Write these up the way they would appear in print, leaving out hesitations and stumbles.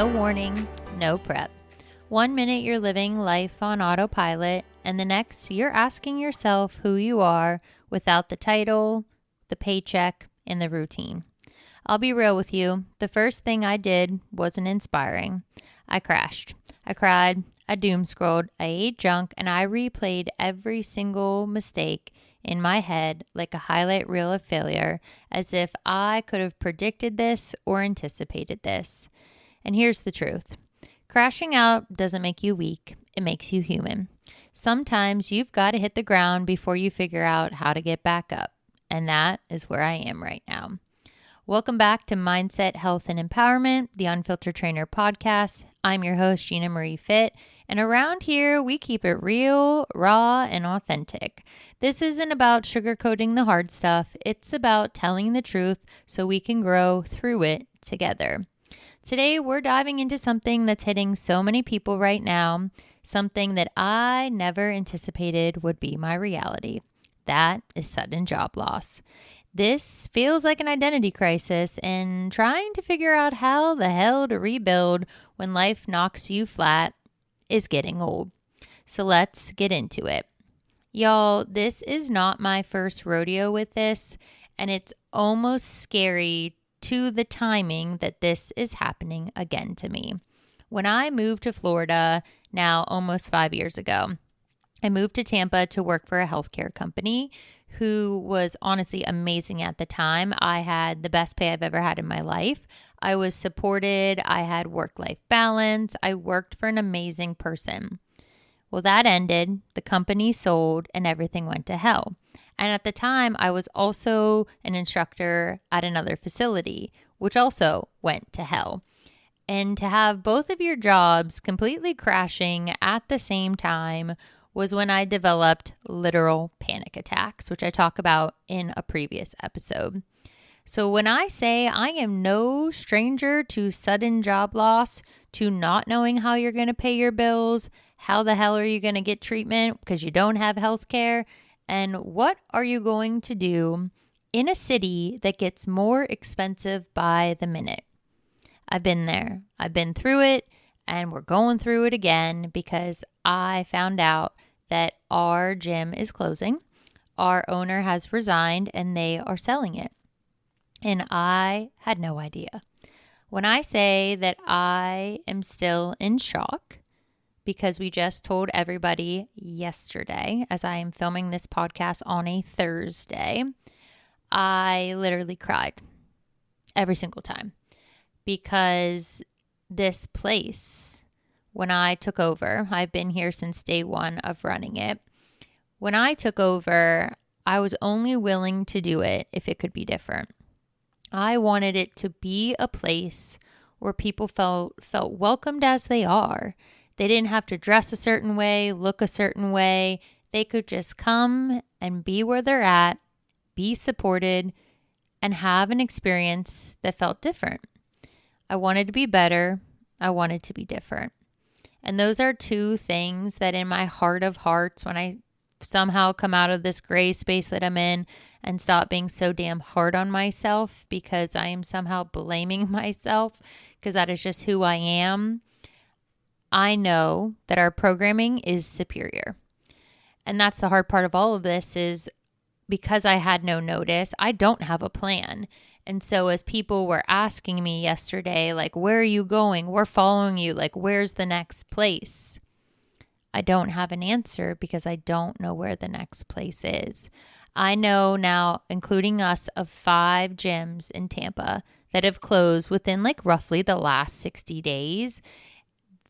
No warning, no prep. 1 minute you're living life on autopilot, and the next you're asking yourself who you are without the title, the paycheck, and the routine. I'll be real with you. The first thing I did wasn't inspiring. I crashed. I cried. I doom scrolled. I ate junk, and I replayed every single mistake in my head like a highlight reel of failure, as if I could have predicted this or anticipated this. And here's the truth. Crashing out doesn't make you weak. It makes you human. Sometimes you've got to hit the ground before you figure out how to get back up. And that is where I am right now. Welcome back to Mindset, Health, and Empowerment, the Unfiltered Trainer podcast. I'm your host, Gina Marie Fit, and around here, we keep it real, raw, and authentic. This isn't about sugarcoating the hard stuff. It's about telling the truth so we can grow through it together. Today, we're diving into something that's hitting so many people right now, something that I never anticipated would be my reality. That is sudden job loss. This feels like an identity crisis, and trying to figure out how the hell to rebuild when life knocks you flat is getting old. So let's get into it. Y'all, this is not my first rodeo with this, and it's almost scary to the timing that this is happening again to me. When I moved to Florida, now almost 5 years ago, I moved to Tampa to work for a healthcare company who was honestly amazing at the time. I had the best pay I've ever had in my life. I was supported. I had work-life balance. I worked for an amazing person. Well, that ended. The company sold and everything went to hell. And at the time, I was also an instructor at another facility, which also went to hell. And to have both of your jobs completely crashing at the same time was when I developed literal panic attacks, which I talk about in a previous episode. So when I say I am no stranger to sudden job loss, to not knowing how you're going to pay your bills, how the hell are you going to get treatment because you don't have health care, and what are you going to do in a city that gets more expensive by the minute? I've been there. I've been through it, and we're going through it again because I found out that our gym is closing. Our owner has resigned and they are selling it. And I had no idea. When I say that I am still in shock because we just told everybody yesterday, as I am filming this podcast on a Thursday, I literally cried every single time because this place, when I took over, I've been here since day one of running it. When I took over, I was only willing to do it if it could be different. I wanted it to be a place where people felt welcomed as they are. They didn't have to dress a certain way, look a certain way. They could just come and be where they're at, be supported, and have an experience that felt different. I wanted to be better. I wanted to be different. And those are two things that in my heart of hearts, when I somehow come out of this gray space that I'm in and stop being so damn hard on myself because I am somehow blaming myself because that is just who I am, I know that our programming is superior. And that's the hard part of all of this is because I had no notice, I don't have a plan. And so as people were asking me yesterday, like, where are you going? We're following you. Like, where's the next place? I don't have an answer because I don't know where the next place is. I know now, including us, of 5 gyms in Tampa that have closed within like roughly the last 60 days.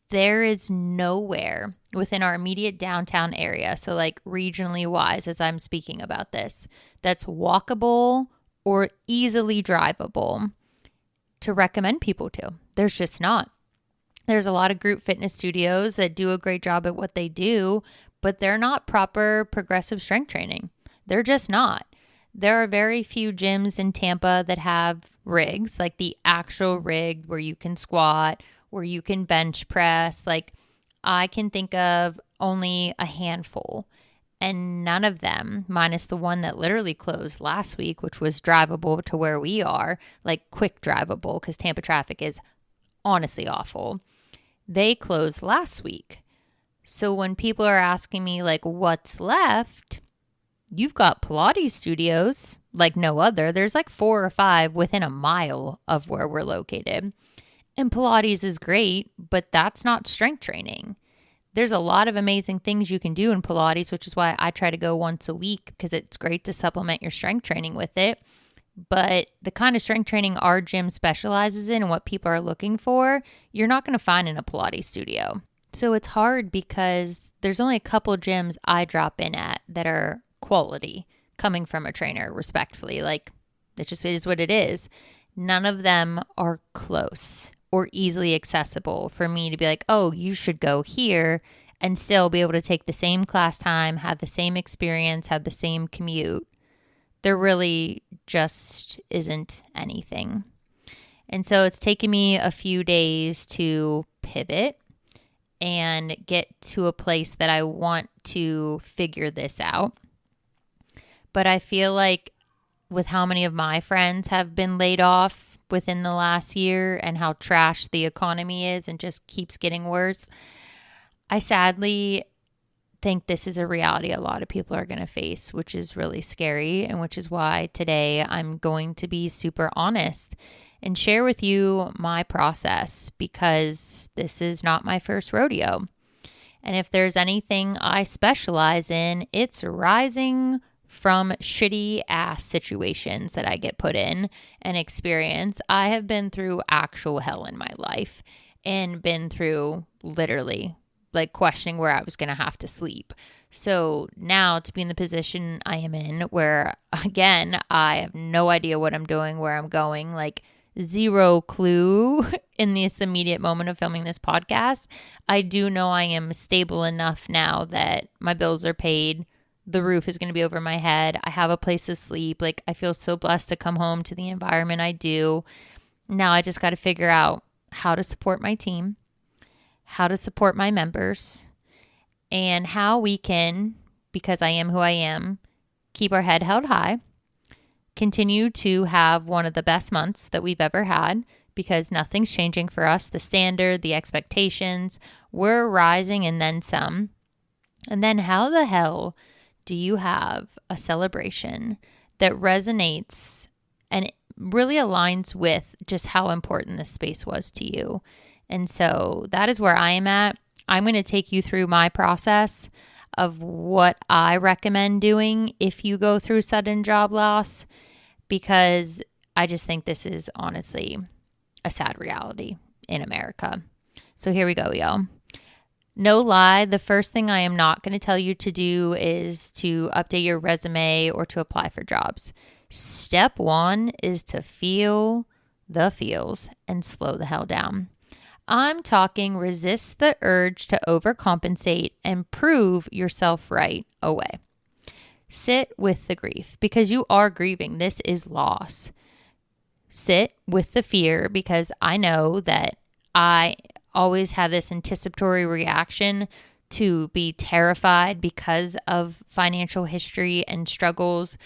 There is nowhere within our immediate downtown area, so like regionally wise as I'm speaking about this, that's walkable or easily drivable to recommend people to. There's just not. There's a lot of group fitness studios that do a great job at what they do, but they're not proper progressive strength training. They're just not. There are very few gyms in Tampa that have rigs, like the actual rig where you can squat, where you can bench press. Like I can think of only a handful. And none of them, minus the one that literally closed last week, which was drivable to where we are, like quick drivable, because Tampa traffic is honestly awful. They closed last week. So when people are asking me like what's left, you've got Pilates studios like no other. There's like 4 or 5 within a mile of where we're located. And Pilates is great, but that's not strength training. There's a lot of amazing things you can do in Pilates, which is why I try to go once a week because it's great to supplement your strength training with it. But the kind of strength training our gym specializes in and what people are looking for, you're not going to find in a Pilates studio. So it's hard because there's only a couple gyms I drop in at that are quality coming from a trainer, respectfully. Like, it just is what it is. None of them are close or easily accessible for me to be like, oh, you should go here and still be able to take the same class time, have the same experience, have the same commute. There really just isn't anything. And so it's taken me a few days to pivot and get to a place that I want to figure this out. But I feel like with how many of my friends have been laid off within the last year and how trash the economy is and just keeps getting worse, I sadly think this is a reality a lot of people are going to face, which is really scary, and which is why today I'm going to be super honest and share with you my process, because this is not my first rodeo. And if there's anything I specialize in, it's rising from shitty ass situations that I get put in and experience. I have been through actual hell in my life and been through literally like questioning where I was going to have to sleep. So now to be in the position I am in where, again, I have no idea what I'm doing, where I'm going, like zero clue in this immediate moment of filming this podcast. I do know I am stable enough now that my bills are paid. The roof is going to be over my head. I have a place to sleep. Like, I feel so blessed to come home to the environment I do. Now I just got to figure out how to support my team, how to support my members, and how we can, because I am who I am, keep our head held high, continue to have one of the best months that we've ever had, because nothing's changing for us. The standard, the expectations, we're rising and then some. And then how the hell do you have a celebration that resonates and really aligns with just how important this space was to you? And so that is where I am at. I'm going to take you through my process of what I recommend doing if you go through sudden job loss, because I just think this is honestly a sad reality in America. So here we go, y'all. No lie, the first thing I am not going to tell you to do is to update your resume or to apply for jobs. Step 1 is to feel the feels and slow the hell down. I'm talking resist the urge to overcompensate and prove yourself right away. Sit with the grief because you are grieving. This is loss. Sit with the fear because I know that I always have this anticipatory reaction to be terrified because of financial history and struggles.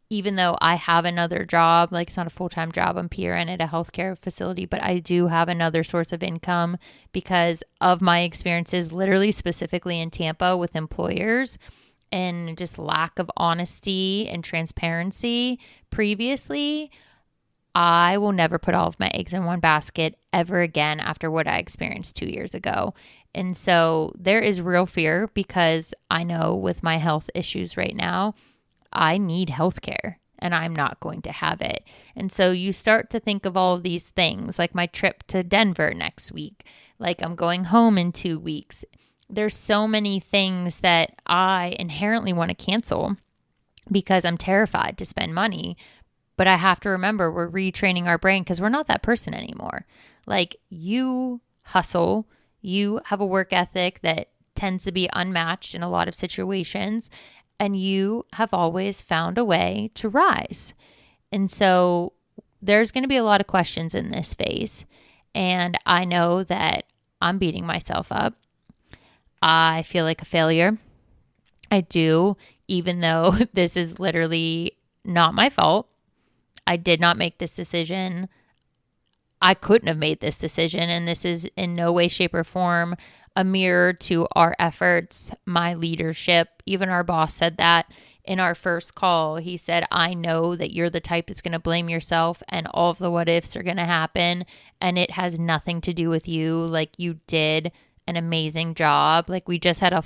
Even though I have another job, like it's not a full-time job, I'm PRN at a healthcare facility, but I do have another source of income because of my experiences, literally specifically in Tampa with employers and just lack of honesty and transparency previously. I will never put all of my eggs in one basket ever again after what I experienced 2 years ago. And so there is real fear because I know with my health issues right now, I need healthcare and I'm not going to have it. And so you start to think of all of these things, like my trip to Denver next week, like I'm going home in 2 weeks. There's so many things that I inherently want to cancel because I'm terrified to spend money. But I have to remember we're retraining our brain because we're not that person anymore. Like, you hustle, you have a work ethic that tends to be unmatched in a lot of situations, and you have always found a way to rise. And so there's going to be a lot of questions in this phase. And I know that I'm beating myself up. I feel like a failure. I do, even though this is literally not my fault. I did not make this decision. I couldn't have made this decision. And this is in no way, shape, or form a mirror to our efforts, my leadership. Even our boss said that in our first call. He said, I know that you're the type that's going to blame yourself and all of the what ifs are going to happen. And it has nothing to do with you. Like, you did an amazing job. Like, we just had a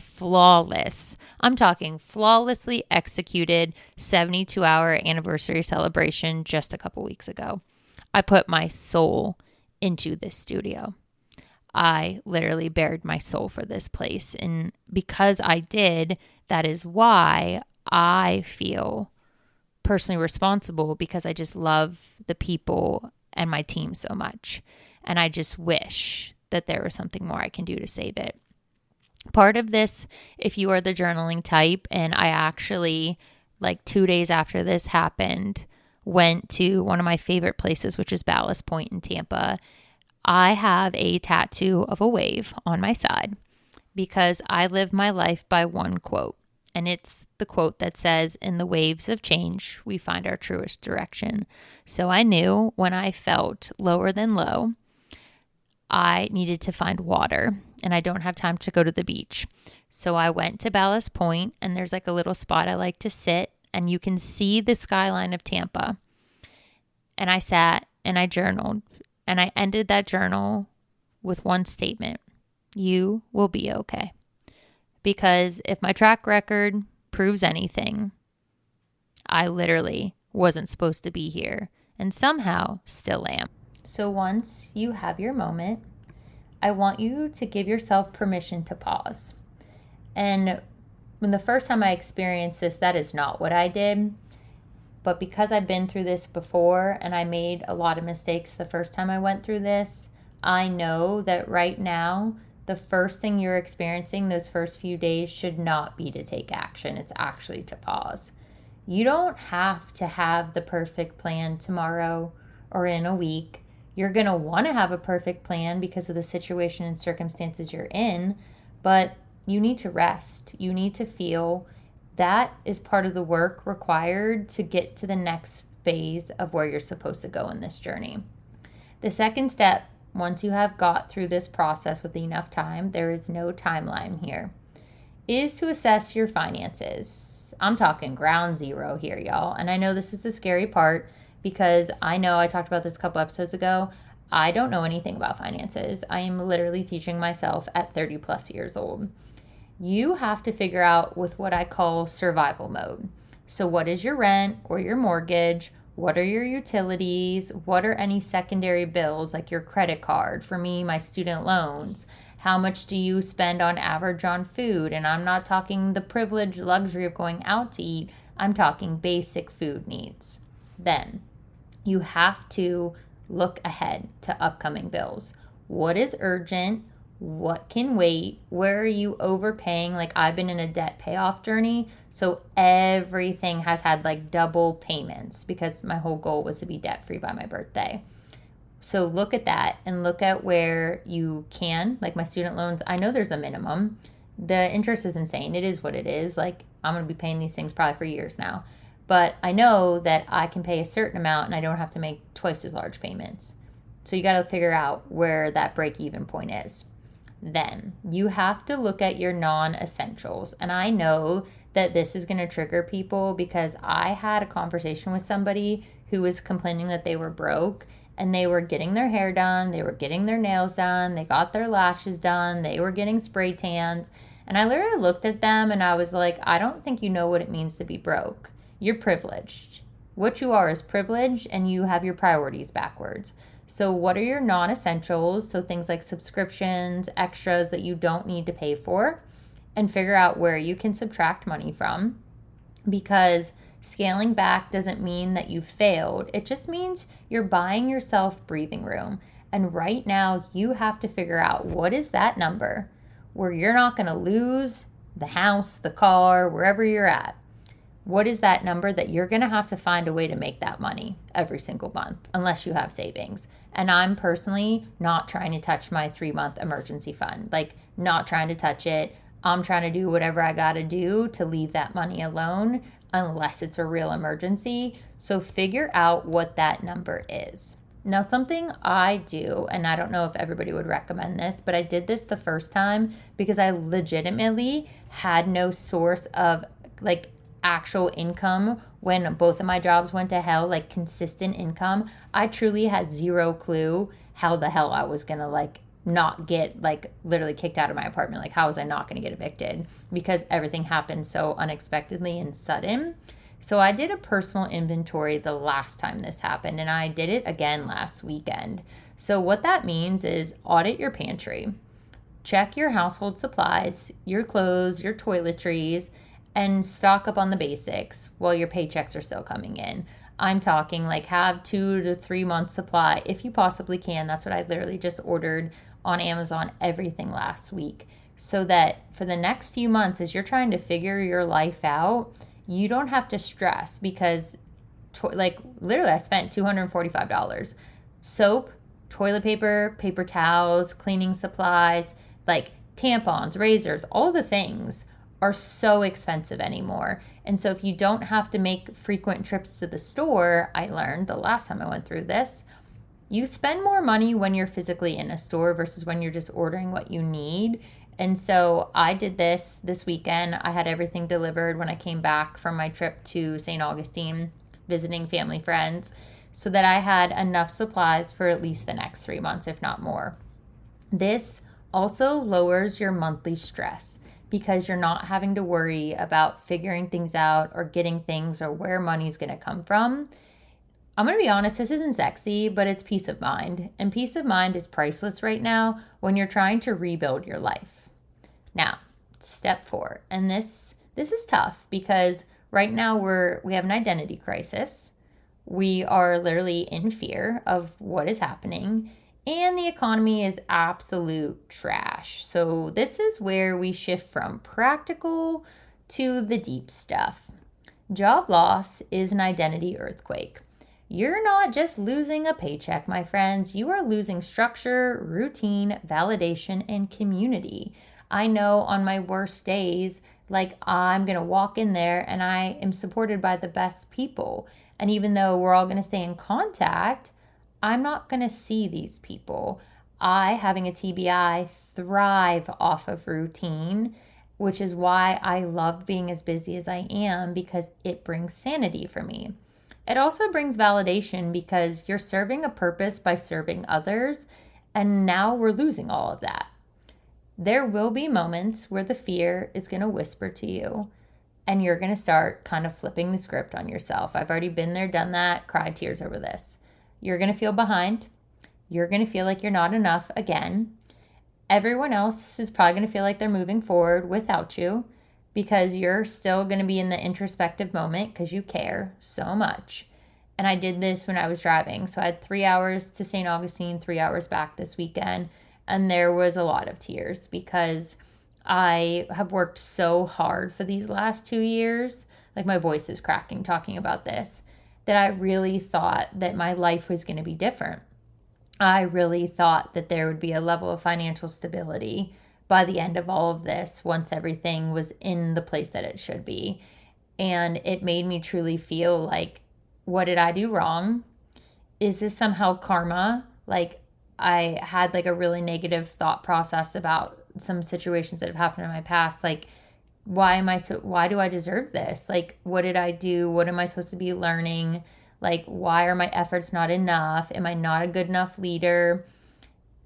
I'm talking flawlessly executed 72-hour anniversary celebration just a couple weeks ago. I put my soul into this studio. I literally bared my soul for this place. And because I did, that is why I feel personally responsible, because I just love the people and my team so much. And I just wish that there was something more I can do to save it. Part of this, if you are the journaling type, and I actually, like 2 days after this happened, went to one of my favorite places, which is Ballast Point in Tampa. I have a tattoo of a wave on my side because I live my life by one quote. And it's the quote that says, in the waves of change, we find our truest direction. So I knew when I felt lower than low, I needed to find water, and I don't have time to go to the beach. So I went to Ballast Point, and there's like a little spot I like to sit, and you can see the skyline of Tampa. And I sat and I journaled, and I ended that journal with one statement: you will be okay. Because if my track record proves anything, I literally wasn't supposed to be here, and somehow still am. So once you have your moment, I want you to give yourself permission to pause. And when the first time I experienced this, that is not what I did. But because I've been through this before and I made a lot of mistakes the first time I went through this, I know that right now, the first thing you're experiencing those first few days should not be to take action. It's actually to pause. You don't have to have the perfect plan tomorrow or in a week. You're going to want to have a perfect plan because of the situation and circumstances you're in, but you need to rest. You need to feel. That is part of the work required to get to the next phase of where you're supposed to go in this journey. The second step, once you have got through this process with enough time, there is no timeline here, is to assess your finances. I'm talking ground zero here, y'all. And I know this is the scary part, because I know I talked about this a couple episodes ago. I don't know anything about finances. I am literally teaching myself at 30 plus years old. You have to figure out with what I call survival mode. So what is your rent or your mortgage? What are your utilities? What are any secondary bills like your credit card? For me, my student loans. How much do you spend on average on food? And I'm not talking the privilege, luxury of going out to eat. I'm talking basic food needs. Then you have to look ahead to upcoming bills. What is urgent? What can wait? Where are you overpaying? Like, I've been in a debt payoff journey, so everything has had like double payments because my whole goal was to be debt free by my birthday. So look at that and look at where you can, like my student loans. I know there's a minimum. The interest is insane. It is what it is. Like, I'm going to be paying these things probably for years now. But I know that I can pay a certain amount and I don't have to make twice as large payments. So you got to figure out where that break-even point is. Then you have to look at your non-essentials. And I know that this is going to trigger people because I had a conversation with somebody who was complaining that they were broke, and they were getting their hair done, they were getting their nails done, they got their lashes done, they were getting spray tans. And I literally looked at them and I was like, I don't think you know what it means to be broke. You're privileged. What you are is privileged, and you have your priorities backwards. So what are your non-essentials? So things like subscriptions, extras that you don't need to pay for, and figure out where you can subtract money from. Because scaling back doesn't mean that you failed. It just means you're buying yourself breathing room. And right now you have to figure out, what is that number where you're not going to lose the house, the car, wherever you're at. What is that number that you're going to have to find a way to make that money every single month, unless you have savings? And I'm personally not trying to touch my 3-month emergency fund, like not trying to touch it. I'm trying to do whatever I got to do to leave that money alone, unless it's a real emergency. So figure out what that number is. Now, something I do, and I don't know if everybody would recommend this, but I did this the first time because I legitimately had no source of like actual income when both of my jobs went to hell, like consistent income. I truly had zero clue how the hell I was gonna like not get like literally kicked out of my apartment. Like, how was I not gonna get evicted? Because everything happened so unexpectedly and sudden. So I did a personal inventory the last time this happened, and I did it again last weekend. So what that means is audit your pantry, check your household supplies, your clothes, your toiletries, and stock up on the basics while your paychecks are still coming in. I'm talking like have 2 to 3 months supply if you possibly can. That's what I literally just ordered on Amazon everything last week. So that for the next few months, as you're trying to figure your life out, you don't have to stress because like literally I spent $245. Soap, toilet paper, paper towels, cleaning supplies, like tampons, razors, all the things are so expensive anymore. And so if you don't have to make frequent trips to the store, I learned the last time I went through this, you spend more money when you're physically in a store versus when you're just ordering what you need. And so I did this weekend. I had everything delivered when I came back from my trip to St. Augustine, visiting family friends, so that I had enough supplies for at least the next 3 months, if not more. This also lowers your monthly stress because you're not having to worry about figuring things out or getting things or where money's going to come from. I'm going to be honest, this isn't sexy, but it's peace of mind. And peace of mind is priceless right now when you're trying to rebuild your life. Now, step 4. And this is tough because right now we have an identity crisis. We are literally in fear of what is happening, and the economy is absolute trash. So this is where we shift from practical to the deep stuff. Job loss is an identity earthquake. You're not just losing a paycheck, my friends. You are losing structure, routine, validation, and community. I know on my worst days, like I'm going to walk in there and I am supported by the best people. And even though we're all going to stay in contact, I'm not going to see these people. I, having a TBI, thrive off of routine, which is why I love being as busy as I am because it brings sanity for me. It also brings validation because you're serving a purpose by serving others, and now we're losing all of that. There will be moments where the fear is going to whisper to you, and you're going to start kind of flipping the script on yourself. I've already been there, done that, cried tears over this. You're going to feel behind. You're going to feel like you're not enough again. Everyone else is probably going to feel like they're moving forward without you because you're still going to be in the introspective moment because you care so much. And I did this when I was driving. So I had 3 hours to St. Augustine, 3 hours back this weekend. And there was a lot of tears because I have worked so hard for these last 2 years. Like my voice is cracking talking about this, that I really thought that my life was going to be different. I really thought that there would be a level of financial stability by the end of all of this once everything was in the place that it should be. And it made me truly feel like, what did I do wrong? Is this somehow karma? Like I had like a really negative thought process about some situations that have happened in my past. Like, why do I deserve this? Like, what did I do? What am I supposed to be learning? Like, why are my efforts not enough? Am I not a good enough leader?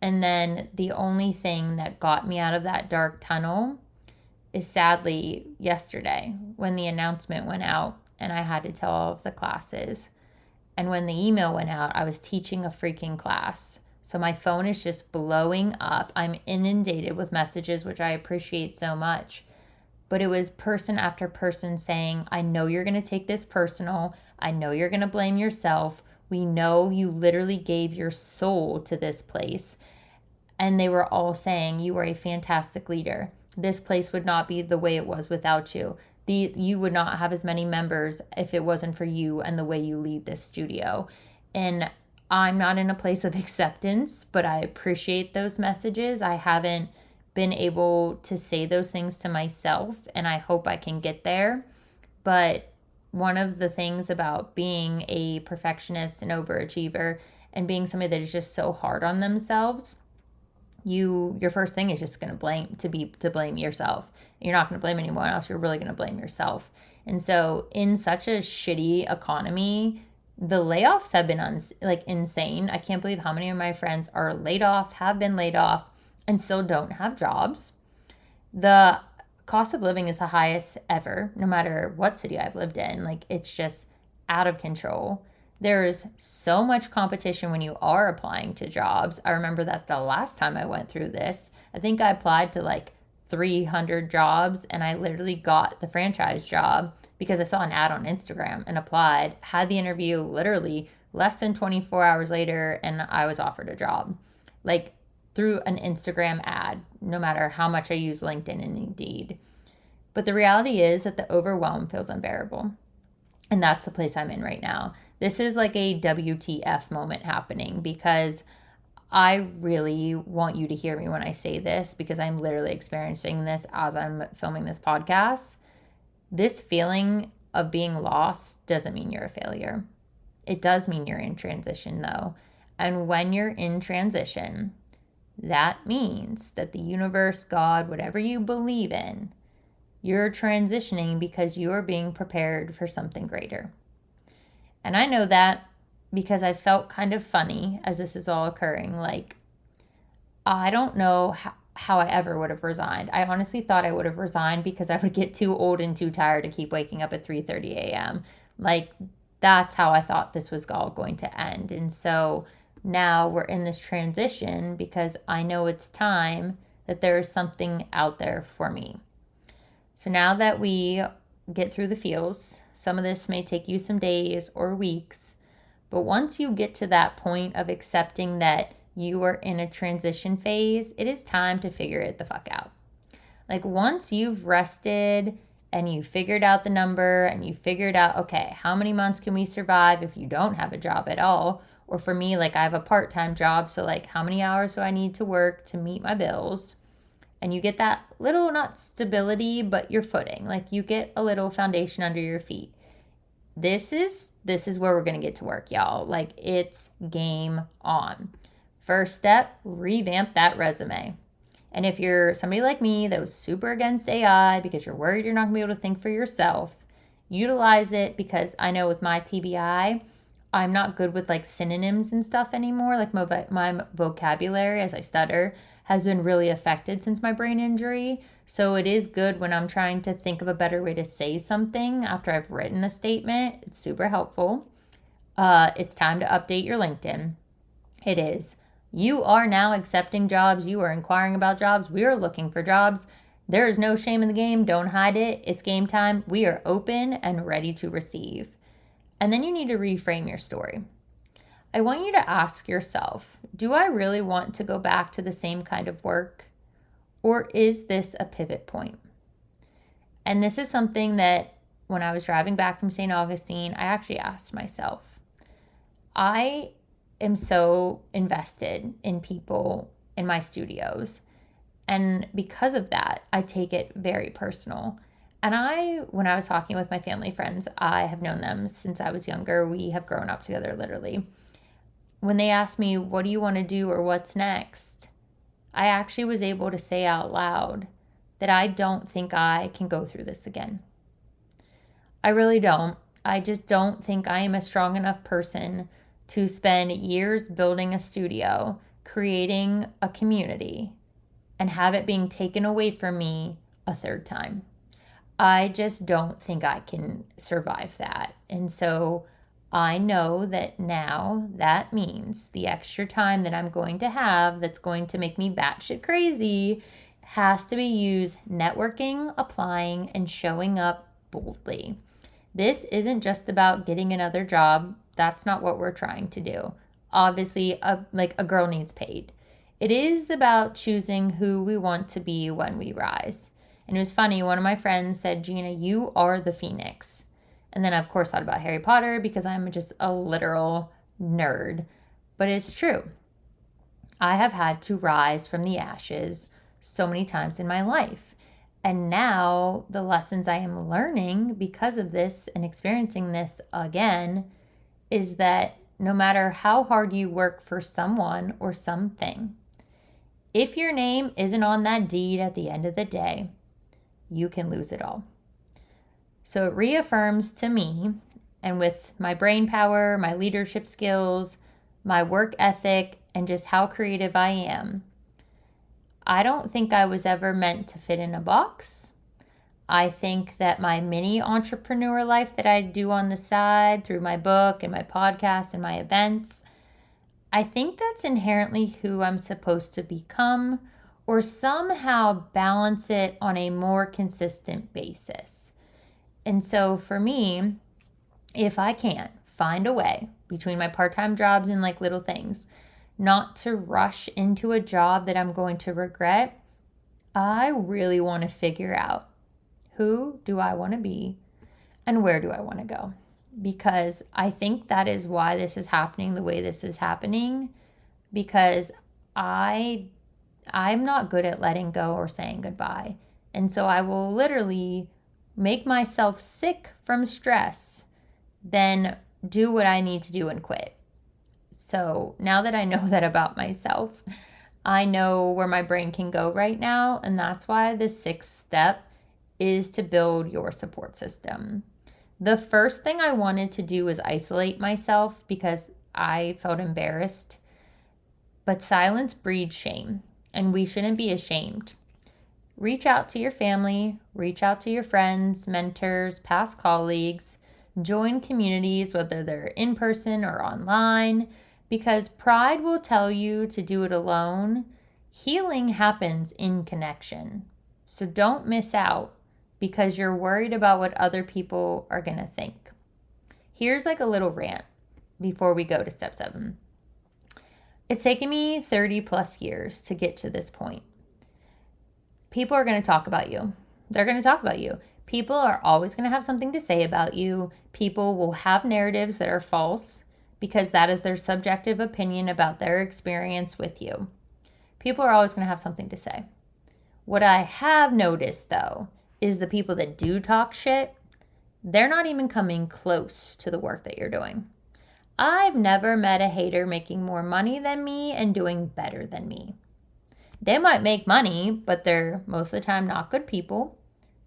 And then the only thing that got me out of that dark tunnel is sadly yesterday when the announcement went out and I had to tell all of the classes. And when the email went out, I was teaching a freaking class. So my phone is just blowing up. I'm inundated with messages, which I appreciate so much. But it was person after person saying, I know you're going to take this personal. I know you're going to blame yourself. We know you literally gave your soul to this place. And they were all saying, you were a fantastic leader. This place would not be the way it was without you. You would not have as many members if it wasn't for you and the way you lead this studio. And I'm not in a place of acceptance, but I appreciate those messages. I haven't been able to say those things to myself, and I hope I can get there. But one of the things about being a perfectionist and overachiever and being somebody that is just so hard on themselves, your first thing is just going to blame yourself. You're not going to blame anyone else. You're really going to blame yourself. And so in such a shitty economy, the layoffs have been insane. I can't believe how many of my friends are laid off, have been laid off, and still don't have jobs. The cost of living is the highest ever, no matter what city I've lived in. Like, it's just out of control. There is so much competition when you are applying to jobs. I remember that the last time I went through this, I think I applied to like 300 jobs, and I literally got the franchise job because I saw an ad on Instagram and applied, had the interview literally less than 24 hours later, and I was offered a job. Like, through an Instagram ad, no matter how much I use LinkedIn and Indeed. But the reality is that the overwhelm feels unbearable. And that's the place I'm in right now. This is like a WTF moment happening, because I really want you to hear me when I say this, because I'm literally experiencing this as I'm filming this podcast. This feeling of being lost doesn't mean you're a failure. It does mean you're in transition, though. And when you're in transition, that means that the universe, God, whatever you believe in, you're transitioning because you are being prepared for something greater. And I know that because I felt kind of funny as this is all occurring. Like, I don't know how I ever would have resigned. I honestly thought I would have resigned because I would get too old and too tired to keep waking up at 3:30 a.m. Like, that's how I thought this was all going to end. And so now we're in this transition because I know it's time that there is something out there for me. So now that we get through the feels, some of this may take you some days or weeks, but once you get to that point of accepting that you are in a transition phase, it is time to figure it the fuck out. Like, once you've rested and you figured out the number and you figured out, okay, how many months can we survive if you don't have a job at all? Or for me, like, I have a part-time job, so like, how many hours do I need to work to meet my bills? And you get that little, not stability, but your footing. Like, you get a little foundation under your feet. This is where we're going to get to work, y'all. Like, it's game on. First step, revamp that resume. And if you're somebody like me that was super against AI because you're worried you're not going to be able to think for yourself, utilize it, because I know with my TBI, I'm not good with like synonyms and stuff anymore. Like, my vocabulary as I stutter has been really affected since my brain injury. So it is good when I'm trying to think of a better way to say something after I've written a statement. It's super helpful. It's time to update your LinkedIn. It is. You are now accepting jobs. You are inquiring about jobs. We are looking for jobs. There is no shame in the game. Don't hide it. It's game time. We are open and ready to receive. And then you need to reframe your story. I want you to ask yourself, do I really want to go back to the same kind of work? Or is this a pivot point? And this is something that when I was driving back from St. Augustine, I actually asked myself. I am so invested in people in my studios. And because of that, I take it very personal. And when I was talking with my family friends, I have known them since I was younger. We have grown up together, literally. When they asked me, what do you want to do or what's next? I actually was able to say out loud that I don't think I can go through this again. I really don't. I just don't think I am a strong enough person to spend years building a studio, creating a community, and have it being taken away from me a third time. I just don't think I can survive that. And so I know that now that means the extra time that I'm going to have that's going to make me batshit crazy has to be used networking, applying, and showing up boldly. This isn't just about getting another job. That's not what we're trying to do. Obviously, a girl needs paid. It is about choosing who we want to be when we rise. And it was funny, one of my friends said, Gina, you are the Phoenix. And then I, of course, thought about Harry Potter because I'm just a literal nerd. But it's true. I have had to rise from the ashes so many times in my life. And now the lessons I am learning because of this and experiencing this again is that no matter how hard you work for someone or something. If your name isn't on that deed at the end of the day, you can lose it all. So it reaffirms to me, and with my brain power, my leadership skills, my work ethic, and just how creative I am, I don't think I was ever meant to fit in a box. I think that my mini entrepreneur life that I do on the side through my book and my podcast and my events, I think that's inherently who I'm supposed to become, or somehow balance it on a more consistent basis. And so for me, if I can't find a way between my part-time jobs and like little things, not to rush into a job that I'm going to regret, I really want to figure out who do I want to be and where do I want to go? Because I think that is why this is happening the way this is happening, because I'm not good at letting go or saying goodbye. And so I will literally make myself sick from stress, then do what I need to do and quit. So now that I know that about myself, I know where my brain can go right now. And that's why the 6th step is to build your support system. The first thing I wanted to do was isolate myself because I felt embarrassed. But silence breeds shame, and we shouldn't be ashamed. Reach out to your family, reach out to your friends, mentors, past colleagues, join communities, whether they're in person or online, because pride will tell you to do it alone. Healing happens in connection. So don't miss out because you're worried about what other people are going to think. Here's like a little rant before we go to step 7. It's taken me 30 plus years to get to this point. People are going to talk about you. They're going to talk about you. People are always going to have something to say about you. People will have narratives that are false because that is their subjective opinion about their experience with you. People are always going to have something to say. What I have noticed, though, is the people that do talk shit, they're not even coming close to the work that you're doing. I've never met a hater making more money than me and doing better than me. They might make money, but they're most of the time not good people.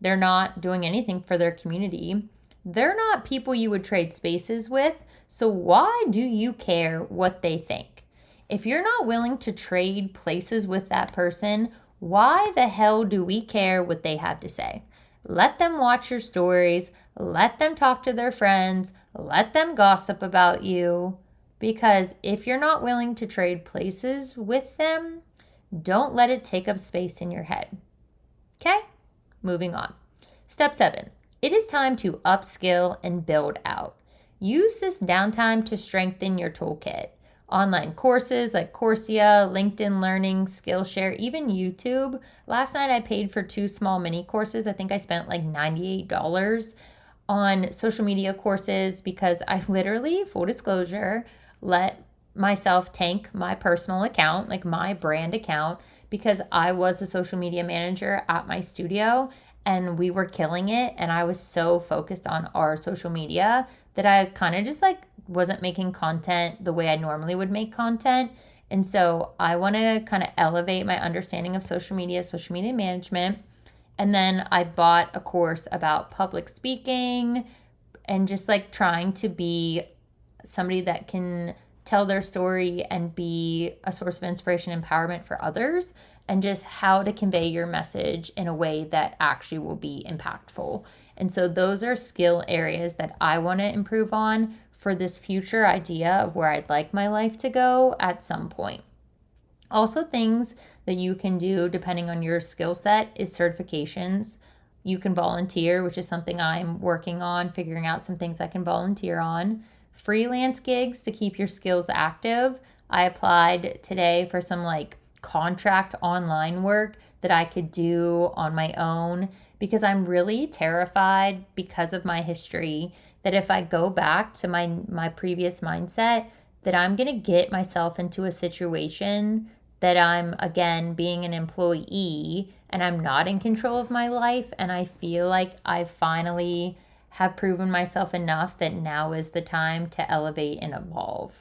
They're not doing anything for their community. They're not people you would trade spaces with. So why do you care what they think? If you're not willing to trade places with that person, why the hell do we care what they have to say? Let them watch your stories. Let them talk to their friends. Let them gossip about you. Because if you're not willing to trade places with them, don't let it take up space in your head. Okay? Moving on. Step 7. It is time to upskill and build out. Use this downtime to strengthen your toolkit. Online courses like Coursera, LinkedIn Learning, Skillshare, even YouTube. Last night I paid for 2 small mini courses. I think I spent like $98 on social media courses because I literally, full disclosure, let myself tank my personal account, like my brand account, because I was a social media manager at my studio and we were killing it. And I was so focused on our social media that I kind of just like wasn't making content the way I normally would make content. And so I want to kind of elevate my understanding of social media management. And then I bought a course about public speaking and just like trying to be somebody that can tell their story and be a source of inspiration and empowerment for others, and just how to convey your message in a way that actually will be impactful. And so those are skill areas that I want to improve on for this future idea of where I'd like my life to go at some point. Also, things that you can do depending on your skill set is certifications. You can volunteer, which is something I'm working on, figuring out some things I can volunteer on. Freelance gigs to keep your skills active. I applied today for some like contract online work that I could do on my own because I'm really terrified because of my history that if I go back to my previous mindset, that I'm going to get myself into a situation that I'm, again, being an employee and I'm not in control of my life. And I feel like I finally have proven myself enough that now is the time to elevate and evolve.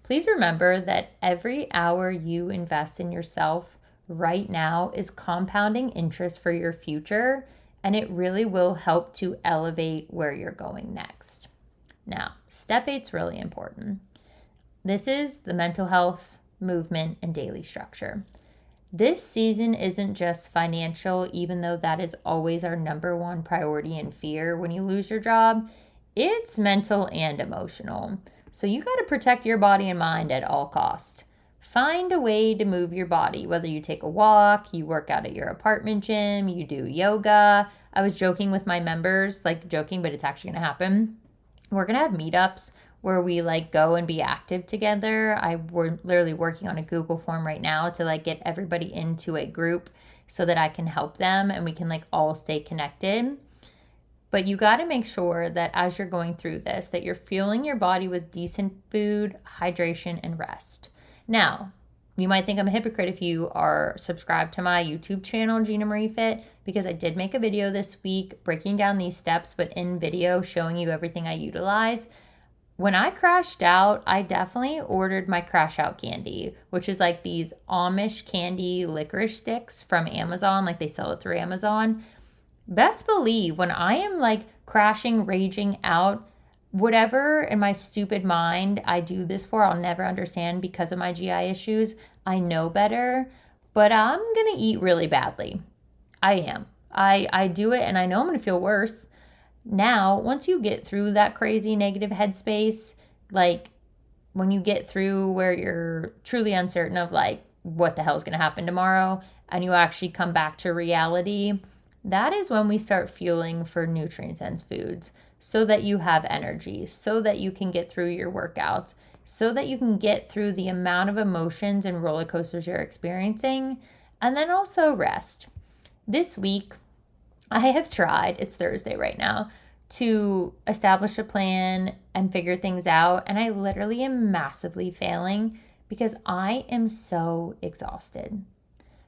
Please remember that every hour you invest in yourself right now is compounding interest for your future, and it really will help to elevate where you're going next. Now, step 8 is really important. This is the mental health, movement, and daily structure. This season isn't just financial, even though that is always our number one priority and fear when you lose your job. It's mental and emotional. So you got to protect your body and mind at all costs. Find a way to move your body, whether you take a walk, you work out at your apartment gym, you do yoga. I was joking with my members, like joking, but it's actually going to happen. We're going to have meetups where we like go and be active together. We're literally working on a Google form right now to like get everybody into a group so that I can help them and we can like all stay connected. But you got to make sure that as you're going through this, that you're fueling your body with decent food, hydration, and rest. Now, you might think I'm a hypocrite if you are subscribed to my YouTube channel, Gina Marie Fit, because I did make a video this week breaking down these steps, but in video showing you everything I utilize. When I crashed out, I definitely ordered my crash out candy, which is like these Amish candy licorice sticks from Amazon, like they sell it through Amazon. Best believe when I am like crashing, raging out, whatever in my stupid mind I do this for, I'll never understand because of my GI issues. I know better, but I'm going to eat really badly. I am. I do it and I know I'm going to feel worse. Now, once you get through that crazy negative headspace, like when you get through where you're truly uncertain of like what the hell is going to happen tomorrow and you actually come back to reality, that is when we start fueling for nutrient-dense foods so that you have energy, so that you can get through your workouts, so that you can get through the amount of emotions and roller coasters you're experiencing, and then also rest. This week, I have tried, it's Thursday right now, to establish a plan and figure things out, and I literally am massively failing because I am so exhausted.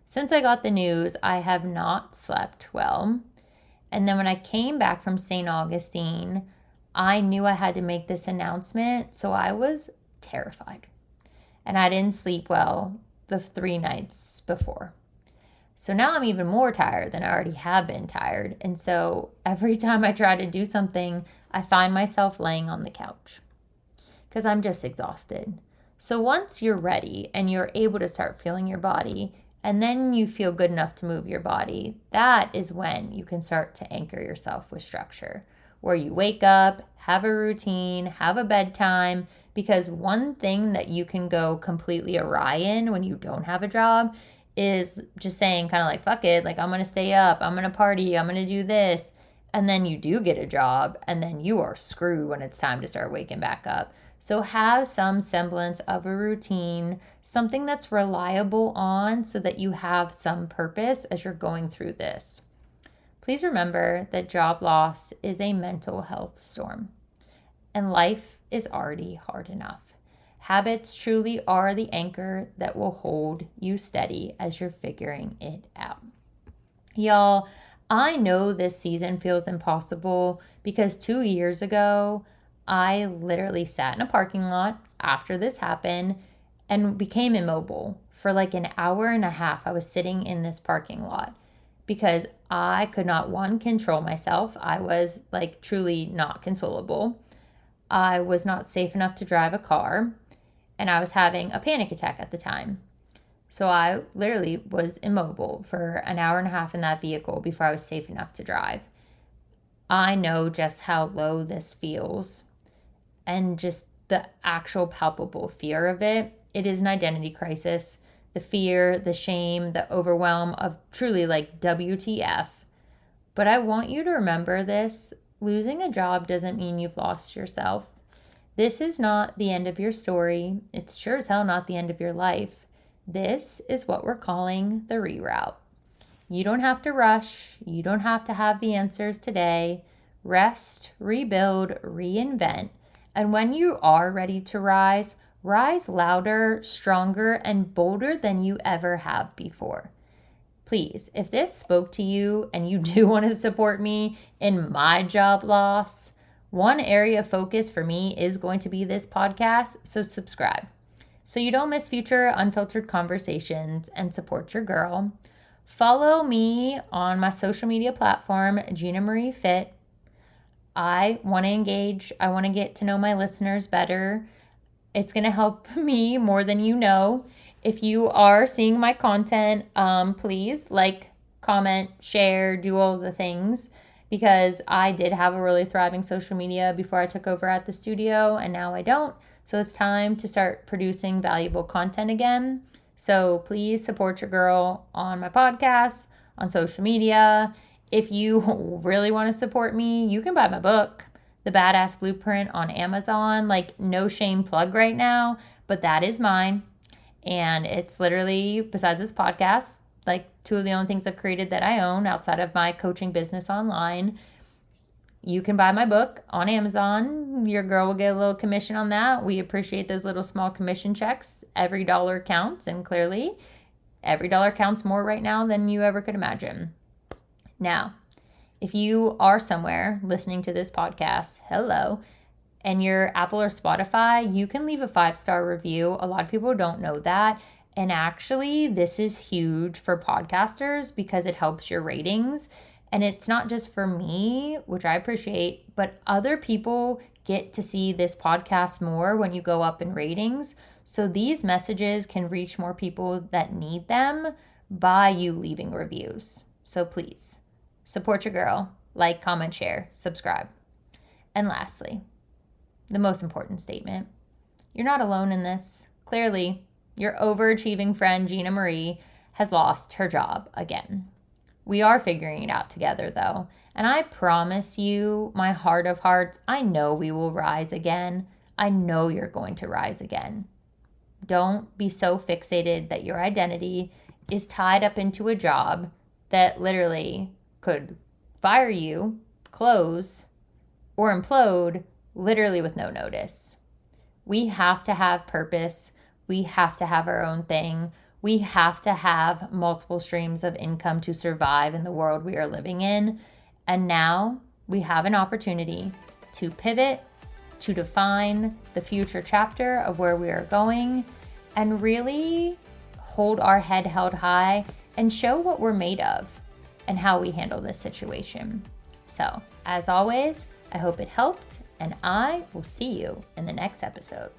Since I got the news, I have not slept well. And then when I came back from St. Augustine, I knew I had to make this announcement, so I was terrified. And I didn't sleep well the 3 nights before. So now I'm even more tired than I already have been tired. And so every time I try to do something, I find myself laying on the couch because I'm just exhausted. So once you're ready and you're able to start feeling your body, and then you feel good enough to move your body, that is when you can start to anchor yourself with structure, where you wake up, have a routine, have a bedtime, because one thing that you can go completely awry in when you don't have a job is just saying kind of like, fuck it, like I'm going to stay up, I'm going to party, I'm going to do this. And then you do get a job and then you are screwed when it's time to start waking back up. So have some semblance of a routine, something that's reliable on so that you have some purpose as you're going through this. Please remember that job loss is a mental health storm and life is already hard enough. Habits truly are the anchor that will hold you steady as you're figuring it out. Y'all, I know this season feels impossible because 2 years ago, I literally sat in a parking lot after this happened and became immobile. For like an hour and a half, I was sitting in this parking lot because I could not, one, control myself. I was like truly not consolable. I was not safe enough to drive a car and I was having a panic attack at the time. So I literally was immobile for an hour and a half in that vehicle before I was safe enough to drive. I know just how low this feels and just the actual palpable fear of it. It is an identity crisis. The fear, the shame, the overwhelm of truly like WTF. But I want you to remember this. Losing a job doesn't mean you've lost yourself. This is not the end of your story. It's sure as hell not the end of your life. This is what we're calling the reroute. You don't have to rush. You don't have to have the answers today. Rest, rebuild, reinvent. And when you are ready to rise, rise louder, stronger, and bolder than you ever have before. please, if this spoke to you and you do want to support me in my job loss, one area of focus for me is going to be this podcast, so subscribe so you don't miss future unfiltered conversations and support your girl. Follow me on my social media platform, Gina Marie Fit. I want to engage. I want to get to know my listeners better. It's going to help me more than you know. If you are seeing my content, please like, comment, share, do all the things, because I did have a really thriving social media before I took over at the studio, and now I don't. So it's time to start producing valuable content again. So please support your girl on my podcast, on social media. If you really want to support me, you can buy my book, The Badass Blueprint, on Amazon. Like, no shame plug right now, but that is mine. And it's literally, besides this podcast, like two of the only things I've created that I own outside of my coaching business online. You can buy my book on Amazon. Your girl will get a little commission on that. We appreciate those little small commission checks. Every dollar counts, and clearly every dollar counts more right now than you ever could imagine. Now, if you are somewhere listening to this podcast, hello, and you're Apple or Spotify, you can leave a 5-star review. A lot of people don't know that. And actually, this is huge for podcasters because it helps your ratings. And it's not just for me, which I appreciate, but other people get to see this podcast more when you go up in ratings. So these messages can reach more people that need them by you leaving reviews. So please, support your girl. Like, comment, share, subscribe. And lastly, the most important statement. You're not alone in this. Clearly, your overachieving friend Gina Marie has lost her job again. We are figuring it out together, though. And I promise you, my heart of hearts, I know we will rise again. I know you're going to rise again. Don't be so fixated that your identity is tied up into a job that literally could fire you, close, or implode literally with no notice. We have to have purpose. We have to have our own thing. We have to have multiple streams of income to survive in the world we are living in. And now we have an opportunity to pivot, to define the future chapter of where we are going, and really hold our head held high and show what we're made of and how we handle this situation. So, as always, I hope it helped, and I will see you in the next episode.